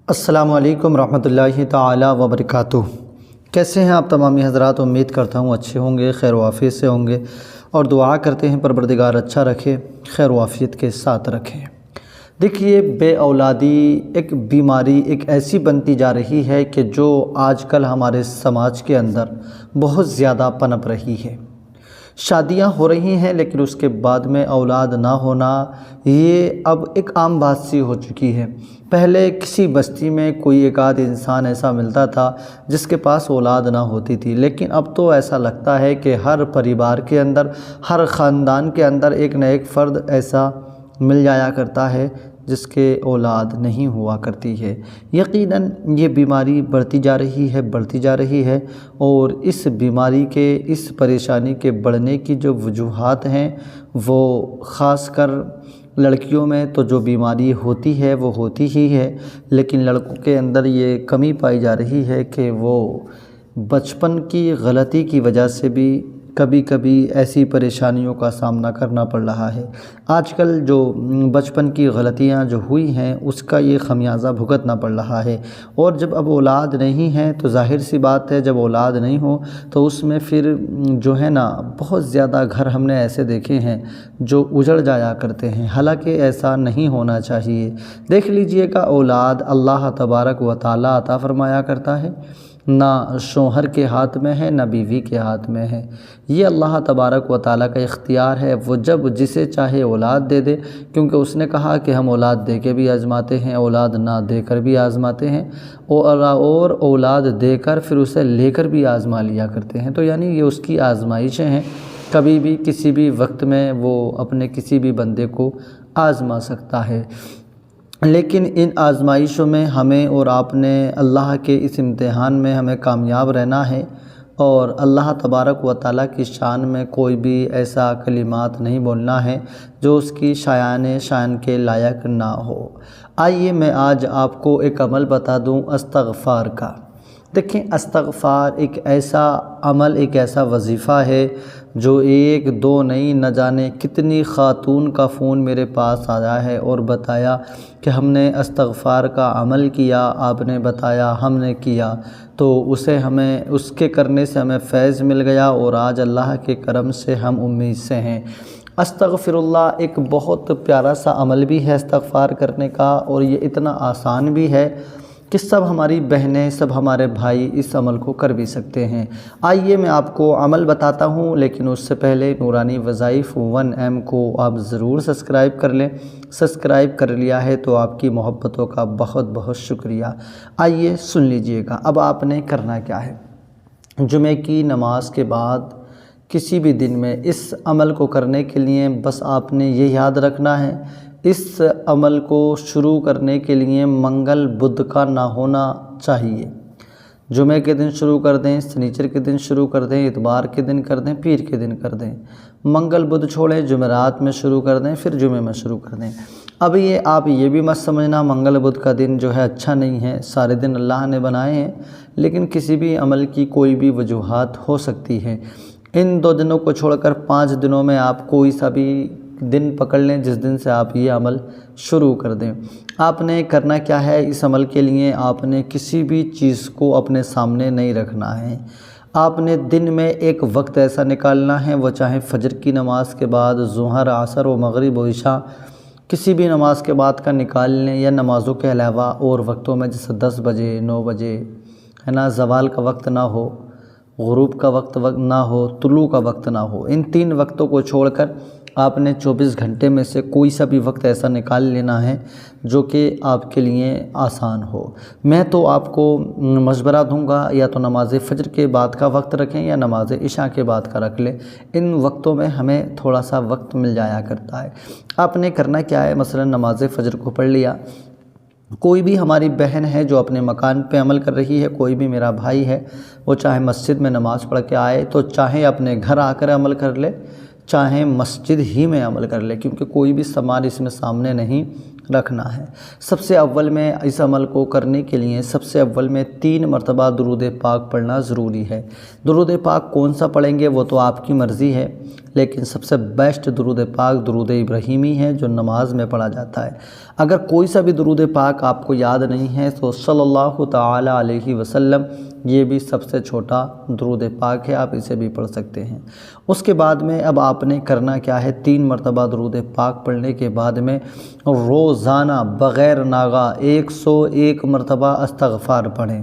السلام علیکم رحمۃ اللہ تعالی وبرکاتہ۔ کیسے ہیں آپ تمامی حضرات؟ امید کرتا ہوں اچھے ہوں گے، خیر و عافیت سے ہوں گے، اور دعا کرتے ہیں پروردگار اچھا رکھے، خیر و عافیت کے ساتھ رکھیں۔ دیکھیے، بے اولادی ایک بیماری ایک ایسی بنتی جا رہی ہے کہ جو آج کل ہمارے سماج کے اندر بہت زیادہ پنپ رہی ہے۔ شادیاں ہو رہی ہیں لیکن اس کے بعد میں اولاد نہ ہونا یہ اب ایک عام بات سی ہو چکی ہے۔ پہلے کسی بستی میں کوئی ایک آدھ انسان ایسا ملتا تھا جس کے پاس اولاد نہ ہوتی تھی، لیکن اب تو ایسا لگتا ہے کہ ہر پریوار کے اندر، ہر خاندان کے اندر ایک نہ ایک فرد ایسا مل جایا کرتا ہے جس کے اولاد نہیں ہوا کرتی ہے۔ یقیناً یہ بیماری بڑھتی جا رہی ہے، اور اس بیماری کے، اس پریشانی کے بڑھنے کی جو وجوہات ہیں وہ خاص کر لڑکیوں میں تو جو بیماری ہوتی ہے وہ ہوتی ہی ہے، لیکن لڑکوں کے اندر یہ کمی پائی جا رہی ہے کہ وہ بچپن کی غلطی کی وجہ سے بھی کبھی کبھی ایسی پریشانیوں کا سامنا کرنا پڑ رہا ہے۔ آج کل جو بچپن کی غلطیاں جو ہوئی ہیں اس کا یہ خمیازہ بھگتنا پڑ رہا ہے، اور جب اب اولاد نہیں ہے تو ظاہر سی بات ہے، جب اولاد نہیں ہو تو اس میں پھر جو ہے نا بہت زیادہ گھر ہم نے ایسے دیکھے ہیں جو اجڑ جایا کرتے ہیں، حالانکہ ایسا نہیں ہونا چاہیے۔ دیکھ لیجئے گا، اولاد اللہ تبارک و تعالی عطا فرمایا کرتا ہے، نہ شوہر کے ہاتھ میں ہے نہ بیوی کے ہاتھ میں ہے، یہ اللہ تبارک و تعالیٰ کا اختیار ہے۔ وہ جب جسے چاہے اولاد دے دے، کیونکہ اس نے کہا کہ ہم اولاد دے کے بھی آزماتے ہیں، اولاد نہ دے کر بھی آزماتے ہیں، اور اولاد دے کر پھر اسے لے کر بھی آزما لیا کرتے ہیں۔ تو یعنی یہ اس کی آزمائشیں ہیں، کبھی بھی کسی بھی وقت میں وہ اپنے کسی بھی بندے کو آزما سکتا ہے۔ لیکن ان آزمائشوں میں ہمیں اور آپ نے اللہ کے اس امتحان میں ہمیں کامیاب رہنا ہے، اور اللہ تبارک و تعالیٰ کی شان میں کوئی بھی ایسا کلمات نہیں بولنا ہے جو اس کی شان کے لائق نہ ہو۔ آئیے میں آج آپ کو ایک عمل بتا دوں استغفار کا۔ دیکھیں، استغفار ایک ایسا عمل، ایک ایسا وظیفہ ہے جو ایک دو نہیں، نہ جانے کتنی خاتون کا فون میرے پاس آیا ہے اور بتایا کہ ہم نے استغفار کا عمل کیا، آپ نے بتایا، ہم نے کیا، تو اس کے کرنے سے ہمیں فیض مل گیا، اور آج اللہ کے کرم سے ہم امید سے ہیں۔ استغفر اللہ ایک بہت پیارا سا عمل بھی ہے استغفار کرنے کا، اور یہ اتنا آسان بھی ہے کہ سب ہماری بہنیں، سب ہمارے بھائی اس عمل کو کر بھی سکتے ہیں۔ آئیے میں آپ کو عمل بتاتا ہوں، لیکن اس سے پہلے نورانی وظائف 1M کو آپ ضرور سبسکرائب کر لیں۔ سبسکرائب کر لیا ہے تو آپ کی محبتوں کا بہت بہت شکریہ۔ آئیے سن لیجئے گا، اب آپ نے کرنا کیا ہے۔ جمعہ کی نماز کے بعد کسی بھی دن میں اس عمل کو کرنے کے لیے بس آپ نے یہ یاد رکھنا ہے، اس عمل کو شروع کرنے کے لیے منگل بدھ کا نہ ہونا چاہیے۔ جمعہ کے دن شروع کر دیں، سنیچر کے دن شروع کر دیں، اتوار کے دن کر دیں، پیر کے دن کر دیں، منگل بدھ چھوڑیں، جمعرات میں شروع کر دیں، پھر جمعہ میں شروع کر دیں۔ اب آپ یہ بھی مت سمجھنا منگل بدھ کا دن جو ہے اچھا نہیں ہے، سارے دن اللہ نے بنائے ہیں، لیکن کسی بھی عمل کی کوئی بھی وجوہات ہو سکتی ہے۔ ان 2 دنوں کو چھوڑ کر 5 دنوں میں آپ کوئی سا بھی دن پکڑ لیں جس دن سے آپ یہ عمل شروع کر دیں۔ آپ نے کرنا کیا ہے، اس عمل کے لیے آپ نے کسی بھی چیز کو اپنے سامنے نہیں رکھنا ہے۔ آپ نے دن میں ایک وقت ایسا نکالنا ہے، وہ چاہے فجر کی نماز کے بعد، ظہر، عصر و مغرب و عشاء کسی بھی نماز کے بعد کا نکال لیں، یا نمازوں کے علاوہ اور وقتوں میں جیسے 10 بجے، 9 بجے ہے نا، زوال کا وقت نہ ہو، غروب کا وقت نہ ہو، طلوع کا وقت نہ ہو، ان 3 وقتوں کو چھوڑ کر آپ نے 24 گھنٹے میں سے کوئی سا بھی وقت ایسا نکال لینا ہے جو کہ آپ کے لیے آسان ہو۔ میں تو آپ کو مشورہ دوں گا، یا تو نماز فجر کے بعد کا وقت رکھیں یا نماز عشاء کے بعد کا رکھ لیں، ان وقتوں میں ہمیں تھوڑا سا وقت مل جایا کرتا ہے۔ آپ نے کرنا کیا ہے، مثلا نماز فجر کو پڑھ لیا، کوئی بھی ہماری بہن ہے جو اپنے مکان پہ عمل کر رہی ہے، کوئی بھی میرا بھائی ہے وہ چاہے مسجد میں نماز پڑھ کے آئے تو چاہے اپنے گھر آ کر عمل کر لے، چاہے مسجد ہی میں عمل کر لے، کیونکہ کوئی بھی سامان اس میں سامنے نہیں رکھنا ہے۔ سب سے اول میں اس عمل کو کرنے کے لیے سب سے اول میں 3 مرتبہ درود پاک پڑھنا ضروری ہے۔ درود پاک کون سا پڑھیں گے وہ تو آپ کی مرضی ہے، لیکن سب سے بیسٹ درود پاک درود ابراہیمی ہے جو نماز میں پڑھا جاتا ہے۔ اگر کوئی سا بھی درود پاک آپ کو یاد نہیں ہے تو صلی اللہ تعالی علیہ وسلم یہ بھی سب سے چھوٹا درود پاک ہے، آپ اسے بھی پڑھ سکتے ہیں۔ اس کے بعد میں اب آپ نے کرنا کیا ہے، 3 مرتبہ درود پاک پڑھنے کے بعد میں روزانہ بغیر ناغہ 101 مرتبہ استغفار پڑھیں۔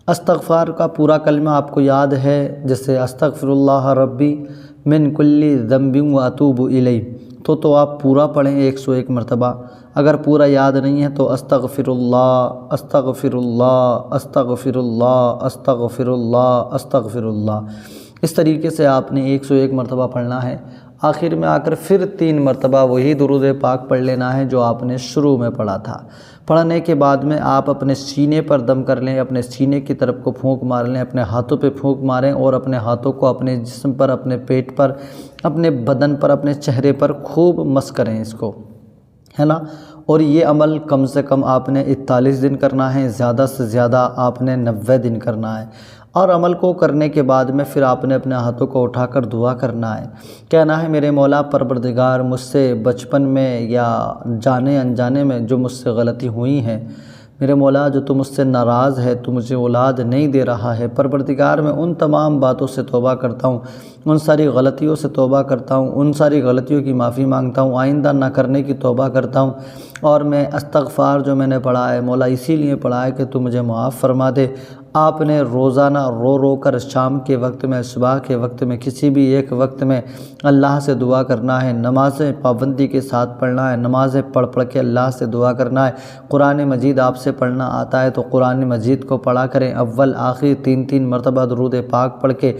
استغفار کا پورا کلمہ آپ کو یاد ہے، جیسے استغفر اللہ ربی من کل ذنب و اتوب الیہ، تو آپ پورا پڑھیں 101 مرتبہ۔ اگر پورا یاد نہیں ہے تو استغفر اللہ استغفر اللہ استغفر اللہ استغفر اللہ استغفر اللہ، اس طریقے سے آپ نے 101 مرتبہ پڑھنا ہے۔ آخر میں آ کر پھر 3 مرتبہ وہی درود پاک پڑھ لینا ہے جو آپ نے شروع میں پڑھا تھا۔ پڑھنے کے بعد میں آپ اپنے سینے پر دم کر لیں، اپنے سینے کی طرف کو پھونک مار لیں، اپنے ہاتھوں پہ پھونک ماریں اور اپنے ہاتھوں کو اپنے جسم پر، اپنے پیٹ پر، اپنے بدن پر، اپنے چہرے پر خوب مس کریں اس کو، ہے نا۔ اور یہ عمل کم سے کم آپ نے 41 دن کرنا ہے، زیادہ سے زیادہ آپ نے 90 دن کرنا ہے۔ اور عمل کو کرنے کے بعد میں پھر آپ نے اپنے ہاتھوں کو اٹھا کر دعا کرنا ہے، کہنا ہے میرے مولا پروردگار، مجھ سے بچپن میں یا جانے انجانے میں جو مجھ سے غلطی ہوئی ہیں، میرے مولا جو تو مجھ سے ناراض ہے، تو مجھے اولاد نہیں دے رہا ہے، پروردگار میں ان تمام باتوں سے توبہ کرتا ہوں، ان ساری غلطیوں سے توبہ کرتا ہوں، ان ساری غلطیوں کی معافی مانگتا ہوں، آئندہ نہ کرنے کی توبہ کرتا ہوں۔ اور میں استغفار جو میں نے پڑھا ہے مولا اسی لیے پڑھا ہے کہ تو مجھے معاف فرما دے۔ آپ نے روزانہ رو رو کر شام کے وقت میں، صبح کے وقت میں، کسی بھی ایک وقت میں اللہ سے دعا کرنا ہے، نمازیں پابندی کے ساتھ پڑھنا ہے، نمازیں پڑھ کے اللہ سے دعا کرنا ہے۔ قرآن مجید آپ سے پڑھنا آتا ہے تو قرآن مجید کو پڑھا کریں، اول آخر 3 مرتبہ درود پاک پڑھ کے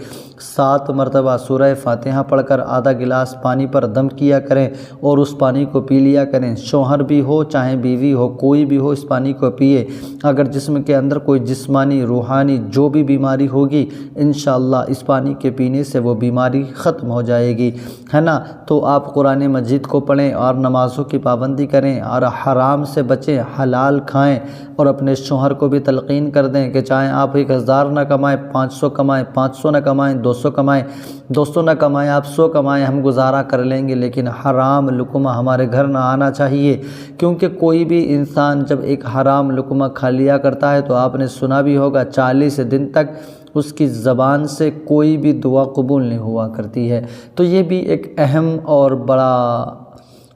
7 مرتبہ سورہ فاتحہ پڑھ کر آدھا گلاس پانی پر دم کیا کریں اور اس پانی کو پی لیا کریں۔ شوہر بھی ہو چاہے بیوی ہو، کوئی بھی ہو اس پانی کو پیے۔ اگر جسم کے اندر کوئی جسمانی روحانی جو بھی بیماری ہوگی انشاءاللہ اس پانی کے پینے سے وہ بیماری ختم ہو جائے گی، ہے نا۔ تو آپ قرآن مجید کو پڑھیں اور نمازوں کی پابندی کریں اور حرام سے بچیں، حلال کھائیں، اور اپنے شوہر کو بھی تلقین کر دیں کہ چاہے آپ 1000 نہ کمائیں، 500 کمائیں، 500 نہ کمائیں، 200 کمائیں، 200 نہ کمائیں، آپ 100 کمائیں، ہم گزارا کر لیں گے، لیکن حرام لقمہ ہمارے گھر نہ آنا چاہیے۔ کیونکہ کوئی بھی انسان جب ایک حرام لقمہ کھا لیا کرتا ہے تو آپ نے سنا بھی ہوگا 40 دن تک اس کی زبان سے کوئی بھی دعا قبول نہیں ہوا کرتی ہے۔ تو یہ بھی ایک اہم اور بڑا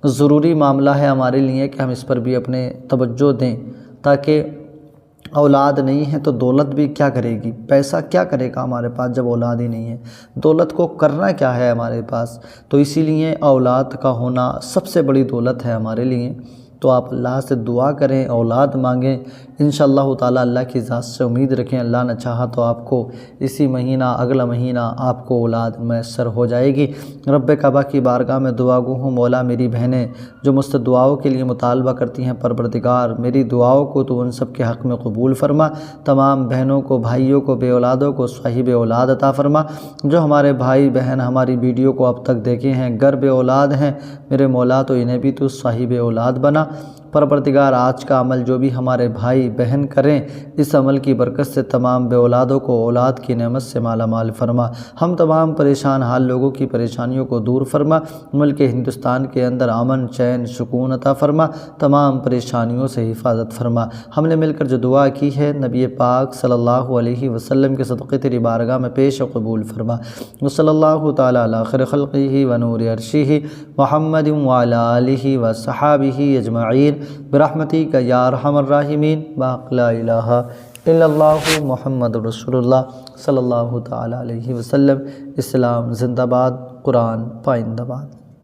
ضروری معاملہ ہے ہمارے لیے کہ ہم اس پر بھی اپنے توجہ دیں، تاکہ اولاد نہیں ہے تو دولت بھی کیا کرے گی، پیسہ کیا کرے گا ہمارے پاس جب اولاد ہی نہیں ہے، دولت کو کرنا کیا ہے ہمارے پاس۔ تو اسی لیے اولاد کا ہونا سب سے بڑی دولت ہے ہمارے لیے۔ تو آپ اللہ سے دعا کریں، اولاد مانگیں، انشاءاللہ تعالی اللہ کی ذات سے امید رکھیں، اللہ نے چاہا تو آپ کو اسی مہینہ اگلا مہینہ آپ کو اولاد میسر ہو جائے گی۔ رب کعبہ کی بارگاہ میں دعا گو ہوں، مولا میری بہنیں جو مجھ سے دعاؤں کے لیے مطالبہ کرتی ہیں، پروردگار میری دعاؤں کو تو ان سب کے حق میں قبول فرما، تمام بہنوں کو، بھائیوں کو، بے اولادوں کو صاحب اولاد عطا فرما۔ جو ہمارے بھائی بہن ہماری ویڈیو کو اب تک دیکھے ہیں گر بے اولاد ہیں، میرے مولا تو انہیں بھی تو صاحب اولاد بنا۔ پروردگار آج کا عمل جو بھی ہمارے بھائی بہن کریں، اس عمل کی برکت سے تمام بے اولادوں کو اولاد کی نعمت سے مالا مال فرما، ہم تمام پریشان حال لوگوں کی پریشانیوں کو دور فرما، ملک ہندوستان کے اندر امن چین سکون عطا فرما، تمام پریشانیوں سے حفاظت فرما۔ ہم نے مل کر جو دعا کی ہے نبی پاک صلی اللہ علیہ وسلم کے صدقے تیری بارگاہ میں پیش و قبول فرما۔ وصلی اللہ تعالی علی خیر خلقہ و نور عرشہ محمد وعلی آلہ و صحابہ اجمعین برحمتک یا ارحم الراحمین، لا الہ الا اللہ محمد رسول اللہ صلی اللہ تعالی علیہ وسلم۔ اسلام زندہ باد، قرآن پائندہ باد۔